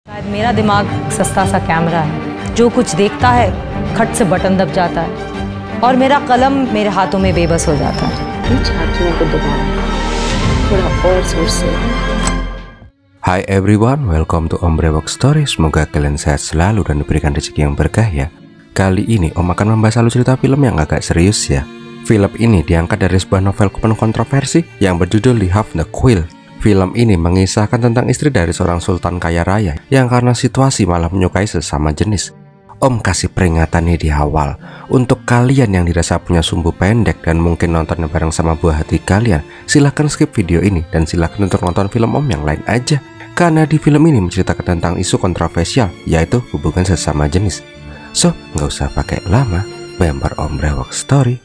शायद मेरा दिमाग सस्ता सा कैमरा है, जो कुछ देखता है खट से बटन दब जाता है और मेरा कलम मेरे हाथों में बेबस हो जाता है। छातियों को दबाओ थोड़ा और जोर से। Hi everyone, welcome to Ombre Box Story. Semoga kalian sehat selalu dan diberikan rezeki yang berkah ya. Kali ini Om akan membahas alur cerita film yang agak serius ya. Film ini diangkat dari sebuah novel penuh kontroversi yang berjudul The Half the Quilt. Film ini mengisahkan tentang istri dari seorang sultan kaya raya yang karena situasi malah menyukai sesama jenis. Om kasih peringatan nih di awal. Untuk kalian yang dirasa punya sumbu pendek dan mungkin nontonnya bareng sama buah hati kalian, silahkan skip video ini dan silahkan untuk nonton film Om yang lain aja. Karena di film ini menceritakan tentang isu kontroversial, yaitu hubungan sesama jenis. So, nggak usah pakai lama, member Ombre Box Story.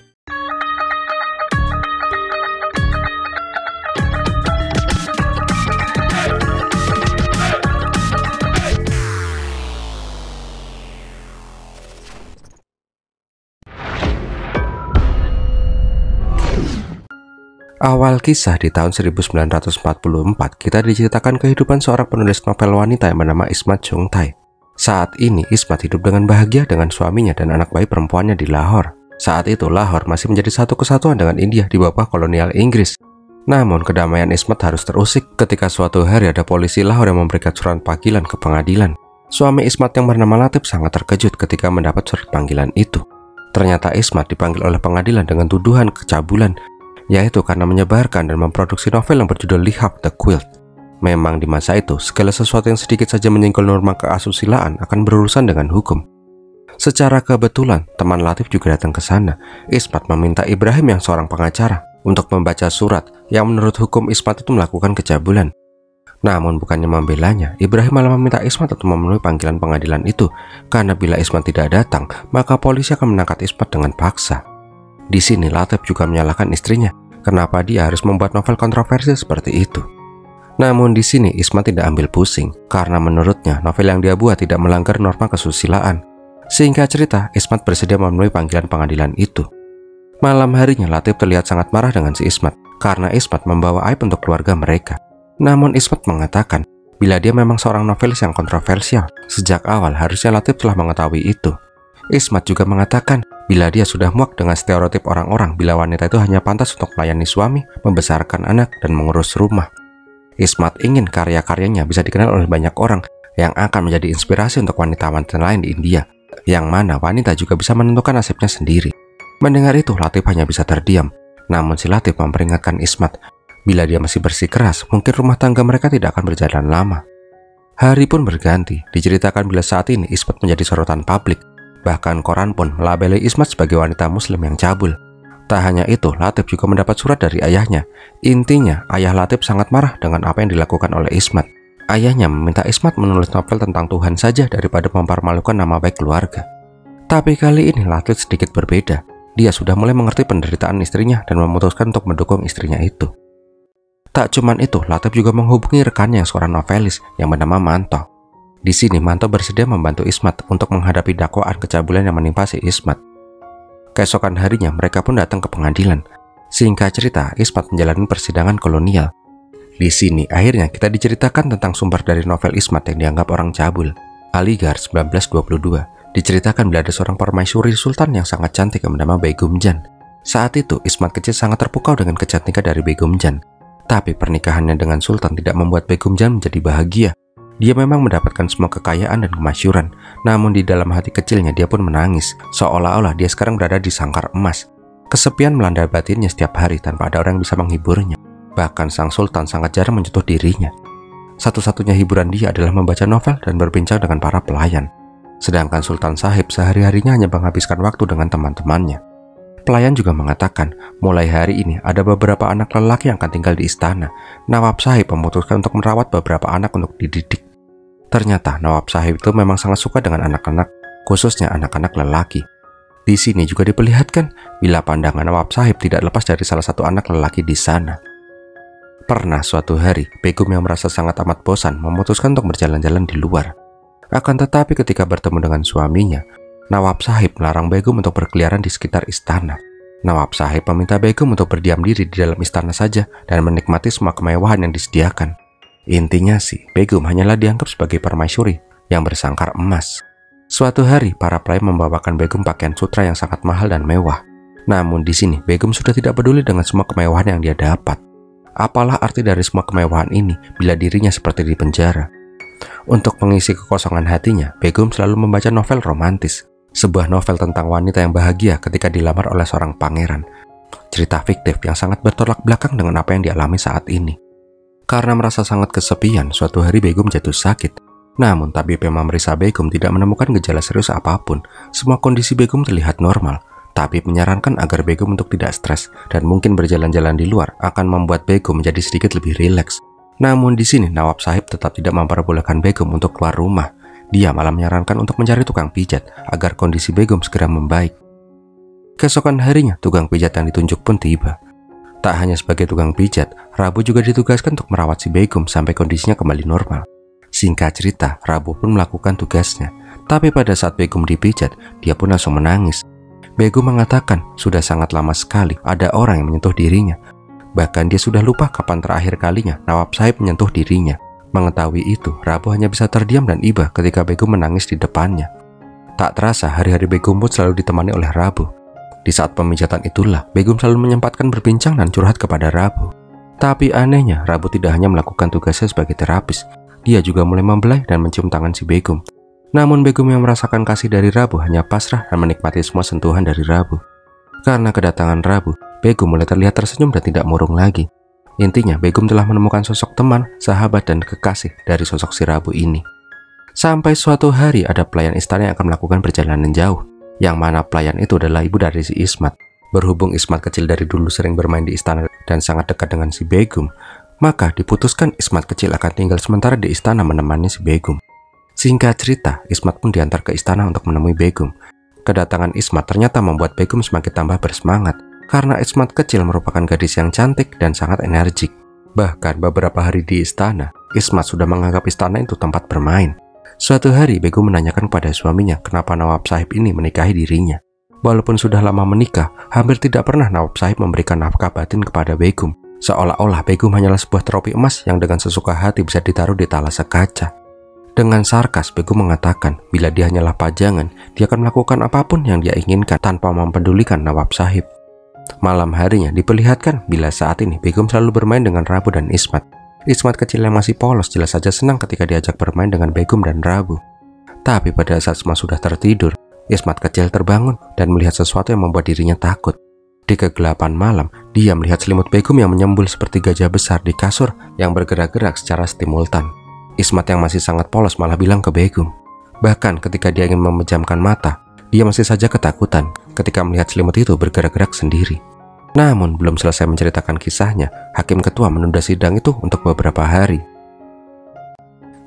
Awal kisah di tahun 1944, kita diceritakan kehidupan seorang penulis novel wanita yang bernama Ismat Chungthai. Saat ini, Ismat hidup dengan bahagia dengan suaminya dan anak bayi perempuannya di Lahore. Saat itu, Lahore masih menjadi satu kesatuan dengan India di bawah kolonial Inggris. Namun, kedamaian Ismat harus terusik ketika suatu hari ada polisi Lahore yang memberikan surat panggilan ke pengadilan. Suami Ismat yang bernama Latif sangat terkejut ketika mendapat surat panggilan itu. Ternyata Ismat dipanggil oleh pengadilan dengan tuduhan kecabulan, yaitu karena menyebarkan dan memproduksi novel yang berjudul The Half the Quilt. Memang di masa itu, segala sesuatu yang sedikit saja menyinggung norma keasusilaan akan berurusan dengan hukum. Secara kebetulan, teman Latif juga datang ke sana. Ismat meminta Ibrahim yang seorang pengacara untuk membaca surat yang menurut hukum Ismat itu melakukan kecabulan. Namun bukannya membelanya, Ibrahim malah meminta Ismat untuk memenuhi panggilan pengadilan itu, karena bila Ismat tidak datang, maka polisi akan menangkap Ismat dengan paksa. Di sini Latif juga menyalahkan istrinya, kenapa dia harus membuat novel kontroversi seperti itu. Namun di sini Ismat tidak ambil pusing, karena menurutnya novel yang dia buat tidak melanggar norma kesusilaan. Singkat cerita, Ismat bersedia memenuhi panggilan pengadilan itu. Malam harinya Latif terlihat sangat marah dengan si Ismat, karena Ismat membawa aib untuk keluarga mereka. Namun Ismat mengatakan, bila dia memang seorang novelis yang kontroversial, sejak awal harusnya Latif telah mengetahui itu. Ismat juga mengatakan, bila dia sudah muak dengan stereotip orang-orang bila wanita itu hanya pantas untuk melayani suami, membesarkan anak, dan mengurus rumah. Ismat ingin karya-karyanya bisa dikenal oleh banyak orang yang akan menjadi inspirasi untuk wanita-wanita lain di India, yang mana wanita juga bisa menentukan nasibnya sendiri. Mendengar itu, Latif hanya bisa terdiam. Namun si Latif memperingatkan Ismat, bila dia masih bersikeras, mungkin rumah tangga mereka tidak akan berjalan lama. Hari pun berganti, diceritakan bila saat ini Ismat menjadi sorotan publik. Bahkan koran pun melabeli Ismat sebagai wanita muslim yang cabul. Tak hanya itu, Latif juga mendapat surat dari ayahnya. Intinya, ayah Latif sangat marah dengan apa yang dilakukan oleh Ismat. Ayahnya meminta Ismat menulis novel tentang Tuhan saja daripada mempermalukan nama baik keluarga. Tapi kali ini Latif sedikit berbeda. Dia sudah mulai mengerti penderitaan istrinya dan memutuskan untuk mendukung istrinya itu. Tak cuman itu, Latif juga menghubungi rekannya yang seorang novelis yang bernama Manto. Di sini Manto bersedia membantu Ismat untuk menghadapi dakwaan kecabulan yang menimpa si Ismat. Keesokan harinya mereka pun datang ke pengadilan. Singkat cerita, Ismat menjalani persidangan kolonial. Di sini akhirnya kita diceritakan tentang sumber dari novel Ismat yang dianggap orang cabul. Aligarh 1922 diceritakan bila ada seorang permaisuri sultan yang sangat cantik yang bernama Begum Jan. Saat itu Ismat kecil sangat terpukau dengan kecantikan dari Begum Jan. Tapi pernikahannya dengan sultan tidak membuat Begum Jan menjadi bahagia. Dia memang mendapatkan semua kekayaan dan kemasyhuran, namun di dalam hati kecilnya dia pun menangis, seolah-olah dia sekarang berada di sangkar emas. Kesepian melanda batinnya setiap hari tanpa ada orang yang bisa menghiburnya. Bahkan sang sultan sangat jarang menyentuh dirinya. Satu-satunya hiburan dia adalah membaca novel dan berbincang dengan para pelayan. Sedangkan Sultan Sahib sehari-harinya hanya menghabiskan waktu dengan teman-temannya. Pelayan juga mengatakan, mulai hari ini ada beberapa anak lelaki yang akan tinggal di istana. Nawab Sahib memutuskan untuk merawat beberapa anak untuk dididik. Ternyata Nawab Sahib itu memang sangat suka dengan anak-anak, khususnya anak-anak lelaki. Di sini juga diperlihatkan bila pandangan Nawab Sahib tidak lepas dari salah satu anak lelaki di sana. Pernah suatu hari, Begum yang merasa sangat amat bosan memutuskan untuk berjalan-jalan di luar. Akan tetapi ketika bertemu dengan suaminya, Nawab Sahib melarang Begum untuk berkeliaran di sekitar istana. Nawab Sahib meminta Begum untuk berdiam diri di dalam istana saja dan menikmati semua kemewahan yang disediakan. Intinya sih, Begum hanyalah dianggap sebagai permaisuri yang bersangkar emas. Suatu hari, para pelayan membawakan Begum pakaian sutra yang sangat mahal dan mewah. Namun di sini, Begum sudah tidak peduli dengan semua kemewahan yang dia dapat. Apalah arti dari semua kemewahan ini bila dirinya seperti di penjara? Untuk mengisi kekosongan hatinya, Begum selalu membaca novel romantis. Sebuah novel tentang wanita yang bahagia ketika dilamar oleh seorang pangeran. Cerita fiktif yang sangat bertolak belakang dengan apa yang dialami saat ini. Karena merasa sangat kesepian, suatu hari Begum jatuh sakit. Namun tabib yang memeriksa Begum tidak menemukan gejala serius apapun. Semua kondisi Begum terlihat normal. Tabib menyarankan agar Begum untuk tidak stres dan mungkin berjalan-jalan di luar akan membuat Begum menjadi sedikit lebih rileks. Namun di sini Nawab Sahib tetap tidak memperbolehkan Begum untuk keluar rumah. Dia malah menyarankan untuk mencari tukang pijat agar kondisi Begum segera membaik. Keesokan harinya, tukang pijat yang ditunjuk pun tiba. Tak hanya sebagai tukang pijat, Rabu juga ditugaskan untuk merawat si Begum sampai kondisinya kembali normal. Singkat cerita, Rabu pun melakukan tugasnya. Tapi pada saat Begum dipijat, dia pun langsung menangis. Begum mengatakan sudah sangat lama sekali ada orang yang menyentuh dirinya. Bahkan dia sudah lupa kapan terakhir kalinya Nawab Sahib menyentuh dirinya. Mengetahui itu, Rabu hanya bisa terdiam dan iba ketika Begum menangis di depannya. Tak terasa hari-hari Begum pun selalu ditemani oleh Rabu. Di saat pemijatan itulah, Begum selalu menyempatkan berbincang dan curhat kepada Rabu. Tapi anehnya, Rabu tidak hanya melakukan tugasnya sebagai terapis. Dia juga mulai membelai dan mencium tangan si Begum. Namun Begum yang merasakan kasih dari Rabu hanya pasrah dan menikmati semua sentuhan dari Rabu. Karena kedatangan Rabu, Begum mulai terlihat tersenyum dan tidak murung lagi. Intinya, Begum telah menemukan sosok teman, sahabat, dan kekasih dari sosok si Rabu ini. Sampai suatu hari ada pelayan istana yang akan melakukan perjalanan jauh, yang mana pelayan itu adalah ibu dari si Ismat. Berhubung Ismat kecil dari dulu sering bermain di istana dan sangat dekat dengan si Begum, maka diputuskan Ismat kecil akan tinggal sementara di istana menemani si Begum. Singkat cerita, Ismat pun diantar ke istana untuk menemui Begum. Kedatangan Ismat ternyata membuat Begum semakin tambah bersemangat, karena Ismat kecil merupakan gadis yang cantik dan sangat energik. Bahkan beberapa hari di istana, Ismat sudah menganggap istana itu tempat bermain. Suatu hari, Begum menanyakan kepada suaminya kenapa Nawab Sahib ini menikahi dirinya. Walaupun sudah lama menikah, hampir tidak pernah Nawab Sahib memberikan nafkah batin kepada Begum. Seolah-olah Begum hanyalah sebuah tropi emas yang dengan sesuka hati bisa ditaruh di talase kaca. Dengan sarkas, Begum mengatakan bila dia hanyalah pajangan, dia akan melakukan apapun yang dia inginkan tanpa mempedulikan Nawab Sahib. Malam harinya diperlihatkan bila saat ini Begum selalu bermain dengan Rabu dan Ismat. Ismat kecil yang masih polos jelas saja senang ketika diajak bermain dengan Begum dan Rabu. Tapi pada saat semua sudah tertidur, Ismat kecil terbangun dan melihat sesuatu yang membuat dirinya takut. Di kegelapan malam, dia melihat selimut Begum yang menyembul seperti gajah besar di kasur yang bergerak-gerak secara simultan. Ismat yang masih sangat polos malah bilang ke Begum. Bahkan ketika dia ingin memejamkan mata, dia masih saja ketakutan ketika melihat selimut itu bergerak-gerak sendiri. Namun belum selesai menceritakan kisahnya, Hakim Ketua menunda sidang itu untuk beberapa hari.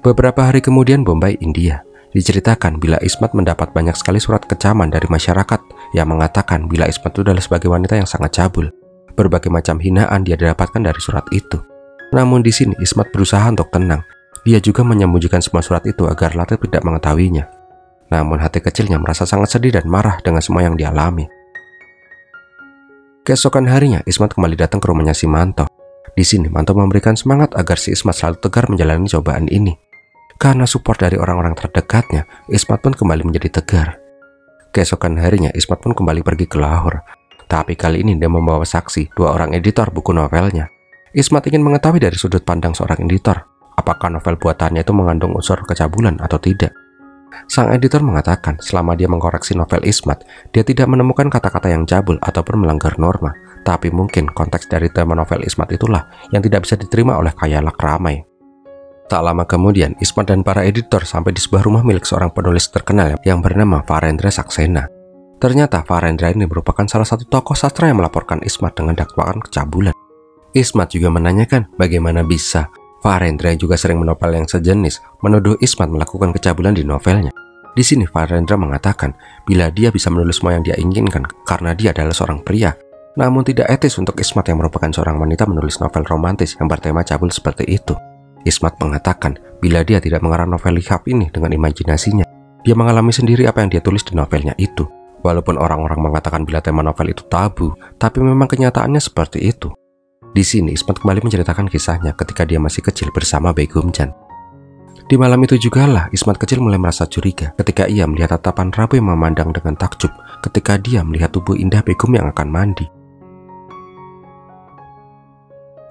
Beberapa hari kemudian Bombay, India. Diceritakan bila Ismat mendapat banyak sekali surat kecaman dari masyarakat yang mengatakan bila Ismat itu adalah sebagai wanita yang sangat cabul. Berbagai macam hinaan dia dapatkan dari surat itu. Namun di sini Ismat berusaha untuk tenang. Dia juga menyembunyikan semua surat itu agar Latif tidak mengetahuinya. Namun hati kecilnya merasa sangat sedih dan marah dengan semua yang dialami. Keesokan harinya, Ismat kembali datang ke rumahnya si Manto. Di sini, Manto memberikan semangat agar si Ismat selalu tegar menjalani cobaan ini. Karena support dari orang-orang terdekatnya, Ismat pun kembali menjadi tegar. Keesokan harinya, Ismat pun kembali pergi ke Lahore. Tapi kali ini dia membawa saksi, 2 orang editor buku novelnya. Ismat ingin mengetahui dari sudut pandang seorang editor, apakah novel buatannya itu mengandung unsur kecabulan atau tidak. Sang editor mengatakan selama dia mengkoreksi novel Ismat, dia tidak menemukan kata-kata yang cabul ataupun melanggar norma. Tapi mungkin konteks dari tema novel Ismat itulah yang tidak bisa diterima oleh khayalak ramai. Tak lama kemudian, Ismat dan para editor sampai di sebuah rumah milik seorang penulis terkenal yang bernama Farendra Saxena. Ternyata Farendra ini merupakan salah satu tokoh sastra yang melaporkan Ismat dengan dakwaan kecabulan. Ismat juga menanyakan bagaimana bisa Farendra yang juga sering menovel yang sejenis menuduh Ismat melakukan kecabulan di novelnya. Di sini Farendra mengatakan bila dia bisa menulis semua yang dia inginkan karena dia adalah seorang pria. Namun tidak etis untuk Ismat yang merupakan seorang wanita menulis novel romantis yang bertema cabul seperti itu. Ismat mengatakan bila dia tidak mengarang novel lihap ini dengan imajinasinya. Dia mengalami sendiri apa yang dia tulis di novelnya itu. Walaupun orang-orang mengatakan bila tema novel itu tabu, tapi memang kenyataannya seperti itu. Di sini Ismat kembali menceritakan kisahnya ketika dia masih kecil bersama Begumjan. Di malam itu jugalah Ismat kecil mulai merasa curiga ketika ia melihat tatapan Rabu yang memandang dengan takjub ketika dia melihat tubuh indah Begum yang akan mandi.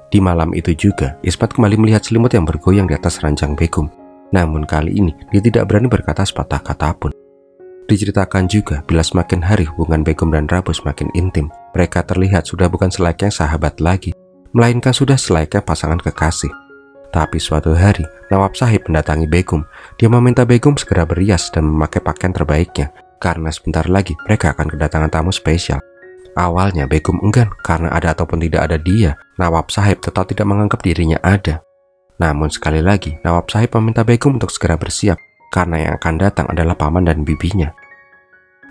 Di malam itu juga, Ismat kembali melihat selimut yang bergoyang di atas ranjang Begum. Namun kali ini, dia tidak berani berkata sepatah kata pun. Diceritakan juga, bila semakin hari hubungan Begum dan Rabu semakin intim, mereka terlihat sudah bukan selayaknya sahabat lagi, melainkan sudah selayaknya pasangan kekasih. Tapi suatu hari, Nawab Sahib mendatangi Begum. Dia meminta Begum segera berias dan memakai pakaian terbaiknya, karena sebentar lagi mereka akan kedatangan tamu spesial. Awalnya Begum enggan karena ada ataupun tidak ada dia, Nawab Sahib tetap tidak menganggap dirinya ada. Namun sekali lagi, Nawab Sahib meminta Begum untuk segera bersiap, karena yang akan datang adalah paman dan bibinya.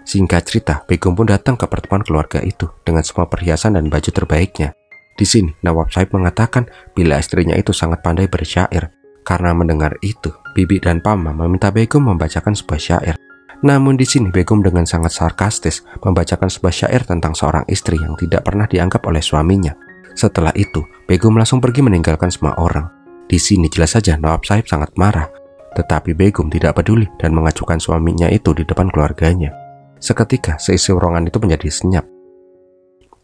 Singkat cerita, Begum pun datang ke pertemuan keluarga itu dengan semua perhiasan dan baju terbaiknya. Di sini, Nawab Sahib mengatakan bila istrinya itu sangat pandai bersyair. Karena mendengar itu, bibi dan paman meminta Begum membacakan sebuah syair. Namun di sini Begum dengan sangat sarkastis membacakan sebuah syair tentang seorang istri yang tidak pernah dianggap oleh suaminya. Setelah itu, Begum langsung pergi meninggalkan semua orang. Di sini jelas saja Nawab Sahib sangat marah. Tetapi Begum tidak peduli dan mengacukan suaminya itu di depan keluarganya. Seketika seisi ruangan itu menjadi senyap.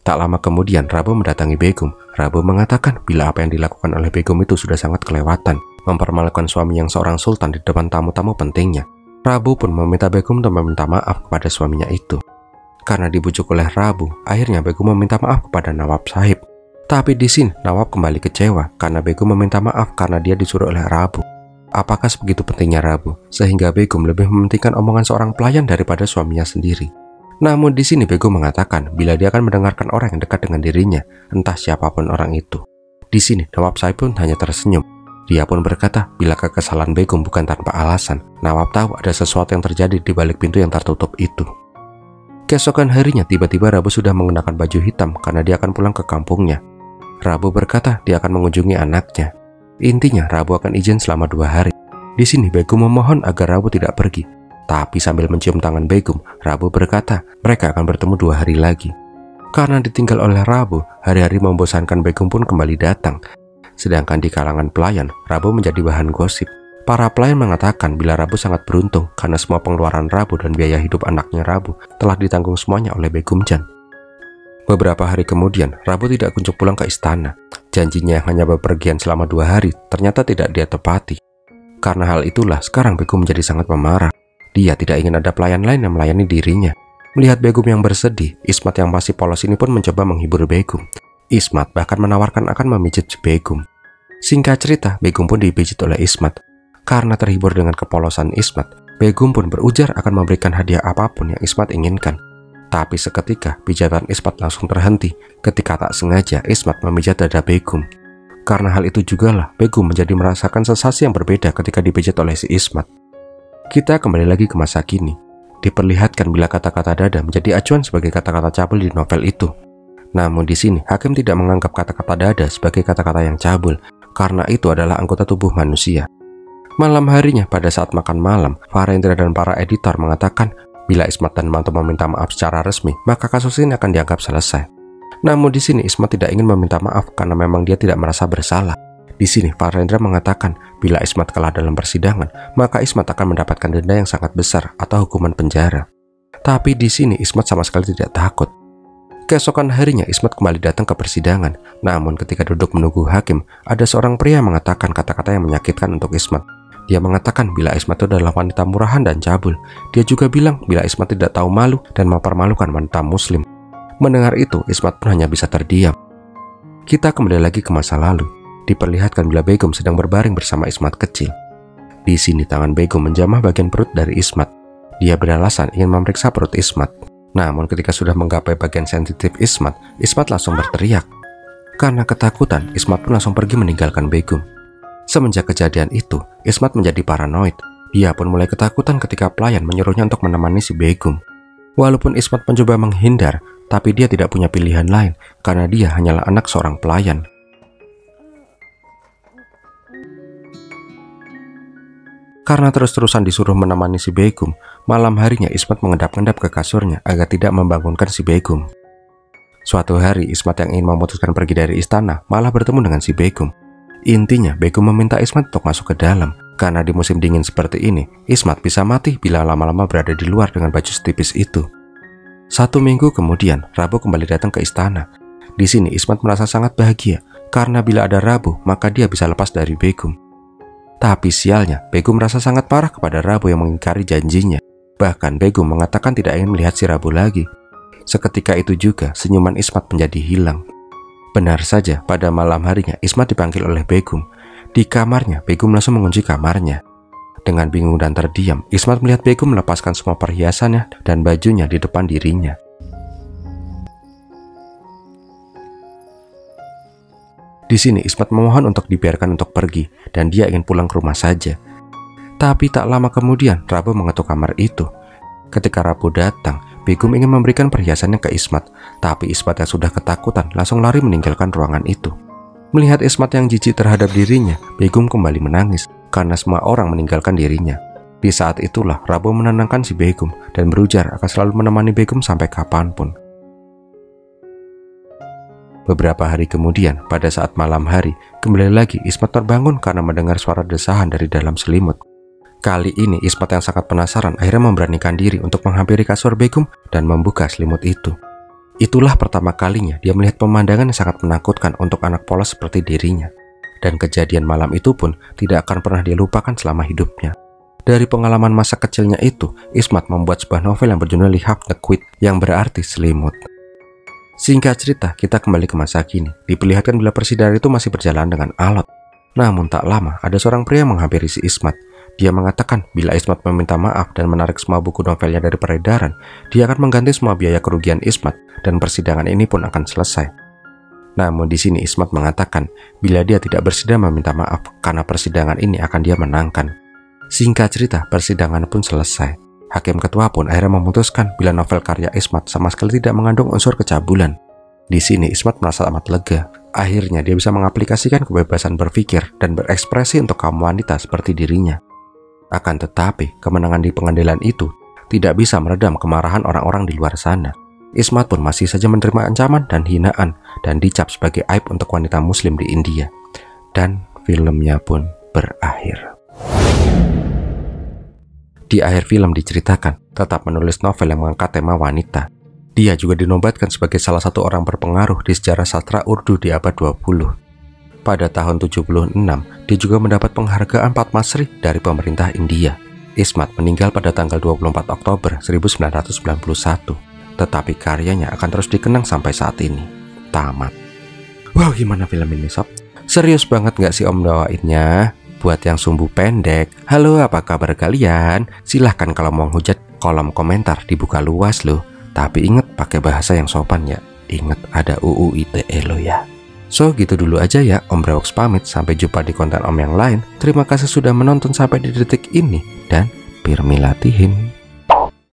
Tak lama kemudian Rabu mendatangi Begum. Rabu mengatakan bila apa yang dilakukan oleh Begum itu sudah sangat kelewatan, mempermalukan suami yang seorang sultan di depan tamu-tamu pentingnya. Rabu pun meminta Begum untuk meminta maaf kepada suaminya itu. Karena dibujuk oleh Rabu, akhirnya Begum meminta maaf kepada Nawab Sahib. Tapi di sini Nawab kembali kecewa karena Begum meminta maaf karena dia disuruh oleh Rabu. Apakah sebegitu pentingnya Rabu sehingga Begum lebih mementingkan omongan seorang pelayan daripada suaminya sendiri? Namun di sini Begum mengatakan bila dia akan mendengarkan orang yang dekat dengan dirinya, entah siapapun orang itu. Di sini Nawab Sahib pun hanya tersenyum. Dia pun berkata bila kekesalan Begum bukan tanpa alasan. Nawab tahu ada sesuatu yang terjadi di balik pintu yang tertutup itu. Keesokan harinya tiba-tiba Rabu sudah mengenakan baju hitam karena dia akan pulang ke kampungnya. Rabu berkata dia akan mengunjungi anaknya. Intinya Rabu akan izin selama 2 hari. Di sini Begum memohon agar Rabu tidak pergi. Tapi sambil mencium tangan Begum, Rabu berkata mereka akan bertemu 2 hari lagi. Karena ditinggal oleh Rabu, hari-hari membosankan Begum pun kembali datang. Sedangkan di kalangan pelayan, Rabu menjadi bahan gosip. Para pelayan mengatakan bila Rabu sangat beruntung karena semua pengeluaran Rabu dan biaya hidup anaknya Rabu telah ditanggung semuanya oleh Begumjan. Beberapa hari kemudian, Rabu tidak kunjung pulang ke istana. Janjinya yang hanya bepergian selama 2 hari ternyata tidak dia tepati. Karena hal itulah sekarang Begum menjadi sangat memarah. Dia tidak ingin ada pelayan lain yang melayani dirinya. Melihat Begum yang bersedih, Ismat yang masih polos ini pun mencoba menghibur Begum. Ismat bahkan menawarkan akan memijit Begum. Singkat cerita, Begum pun dipijit oleh Ismat. Karena terhibur dengan kepolosan Ismat, Begum pun berujar akan memberikan hadiah apapun yang Ismat inginkan. Tapi seketika, pijatan Ismat langsung terhenti ketika tak sengaja Ismat memijat dada Begum. Karena hal itu jugalah Begum menjadi merasakan sensasi yang berbeda ketika dipijat oleh si Ismat. Kita kembali lagi ke masa kini. Diperlihatkan bila kata-kata dada menjadi acuan sebagai kata-kata cabul di novel itu. Namun di sini hakim tidak menganggap kata-kata dada sebagai kata-kata yang cabul karena itu adalah anggota tubuh manusia. Malam harinya pada saat makan malam, Farendra dan para editor mengatakan bila Ismat dan Manto meminta maaf secara resmi, maka kasus ini akan dianggap selesai. Namun di sini Ismat tidak ingin meminta maaf karena memang dia tidak merasa bersalah. Di sini Farendra mengatakan bila Ismat kalah dalam persidangan, maka Ismat akan mendapatkan denda yang sangat besar atau hukuman penjara. Tapi di sini Ismat sama sekali tidak takut. Keesokan harinya Ismat kembali datang ke persidangan. Namun ketika duduk menunggu hakim, ada seorang pria mengatakan kata-kata yang menyakitkan untuk Ismat. Dia mengatakan bila Ismat itu adalah wanita murahan dan cabul. Dia juga bilang bila Ismat tidak tahu malu dan mempermalukan wanita muslim. Mendengar itu, Ismat pun hanya bisa terdiam. Kita kembali lagi ke masa lalu. Diperlihatkan bila Begum sedang berbaring bersama Ismat kecil. Di sini tangan Begum menjamah bagian perut dari Ismat. Dia beralasan ingin memeriksa perut Ismat. Namun ketika sudah menggapai bagian sensitif Ismat, Ismat langsung berteriak. Karena ketakutan, Ismat pun langsung pergi meninggalkan Begum. Semenjak kejadian itu, Ismat menjadi paranoid. Dia pun mulai ketakutan ketika pelayan menyuruhnya untuk menemani si Begum. Walaupun Ismat mencoba menghindar, tapi dia tidak punya pilihan lain karena dia hanyalah anak seorang pelayan. Karena terus-terusan disuruh menemani si Begum, malam harinya Ismat mengendap-endap ke kasurnya agar tidak membangunkan si Begum. Suatu hari, Ismat yang ingin memutuskan pergi dari istana malah bertemu dengan si Begum. Intinya, Begum meminta Ismat untuk masuk ke dalam, karena di musim dingin seperti ini, Ismat bisa mati bila lama-lama berada di luar dengan baju setipis itu. 1 minggu kemudian, Rabu kembali datang ke istana. Di sini, Ismat merasa sangat bahagia, karena bila ada Rabu, maka dia bisa lepas dari Begum. Tapi sialnya, Begum merasa sangat marah kepada Rabu yang mengingkari janjinya. Bahkan Begum mengatakan tidak ingin melihat si Rabu lagi. Seketika itu juga, senyuman Ismat menjadi hilang. Benar saja, pada malam harinya Ismat dipanggil oleh Begum. Di kamarnya, Begum langsung mengunci kamarnya. Dengan bingung dan terdiam, Ismat melihat Begum melepaskan semua perhiasannya dan bajunya di depan dirinya. Di sini Ismat memohon untuk dibiarkan untuk pergi dan dia ingin pulang ke rumah saja. Tapi tak lama kemudian Rabu mengetuk kamar itu. Ketika Rabu datang, Begum ingin memberikan perhiasannya ke Ismat, tapi Ismat yang sudah ketakutan langsung lari meninggalkan ruangan itu. Melihat Ismat yang jijik terhadap dirinya, Begum kembali menangis karena semua orang meninggalkan dirinya. Di saat itulah Rabu menenangkan si Begum dan berujar akan selalu menemani Begum sampai kapanpun. Beberapa hari kemudian, pada saat malam hari, kembali lagi Ismat terbangun karena mendengar suara desahan dari dalam selimut. Kali ini Ismat yang sangat penasaran akhirnya memberanikan diri untuk menghampiri kasur Begum dan membuka selimut itu. Itulah pertama kalinya dia melihat pemandangan yang sangat menakutkan untuk anak polos seperti dirinya. Dan kejadian malam itu pun tidak akan pernah dia lupakan selama hidupnya. Dari pengalaman masa kecilnya itu, Ismat membuat sebuah novel yang berjudul Lihab the Quid yang berarti selimut. Singkat cerita, kita kembali ke masa kini. Diperlihatkan bila persidangan itu masih berjalan dengan alot. Namun tak lama, ada seorang pria menghampiri si Ismat. Dia mengatakan bila Ismat meminta maaf dan menarik semua buku novelnya dari peredaran, dia akan mengganti semua biaya kerugian Ismat dan persidangan ini pun akan selesai. Namun di sini Ismat mengatakan bila dia tidak bersedia meminta maaf karena persidangan ini akan dia menangkan. Singkat cerita, persidangan pun selesai. Hakim ketua pun akhirnya memutuskan bila novel karya Ismat sama sekali tidak mengandung unsur kecabulan. Di sini Ismat merasa amat lega. Akhirnya dia bisa mengaplikasikan kebebasan berpikir dan berekspresi untuk kaum wanita seperti dirinya. Akan tetapi, kemenangan di pengadilan itu tidak bisa meredam kemarahan orang-orang di luar sana. Ismat pun masih saja menerima ancaman dan hinaan dan dicap sebagai aib untuk wanita muslim di India. Dan filmnya pun berakhir. Di akhir film diceritakan, tetap menulis novel yang mengangkat tema wanita. Dia juga dinobatkan sebagai salah satu orang berpengaruh di sejarah sastra Urdu di abad 20. Pada tahun 76, dia juga mendapat penghargaan Padma Shri dari pemerintah India. Ismat meninggal pada tanggal 24 Oktober 1991, tetapi karyanya akan terus dikenang sampai saat ini. Tamat. Wow, gimana film ini, Sob? Serius banget gak sih Om doainnya? Buat yang sumbu pendek, halo apa kabar kalian? Silahkan kalau mau hujat, kolom komentar dibuka luas loh. Tapi inget pakai bahasa yang sopan ya. Ingat ada UU ITE lo ya. So gitu dulu aja ya, Om Brewoks pamit. Sampai jumpa di konten Om yang lain. Terima kasih sudah menonton sampai di detik ini. Dan Bismillahirrahmanirrahim.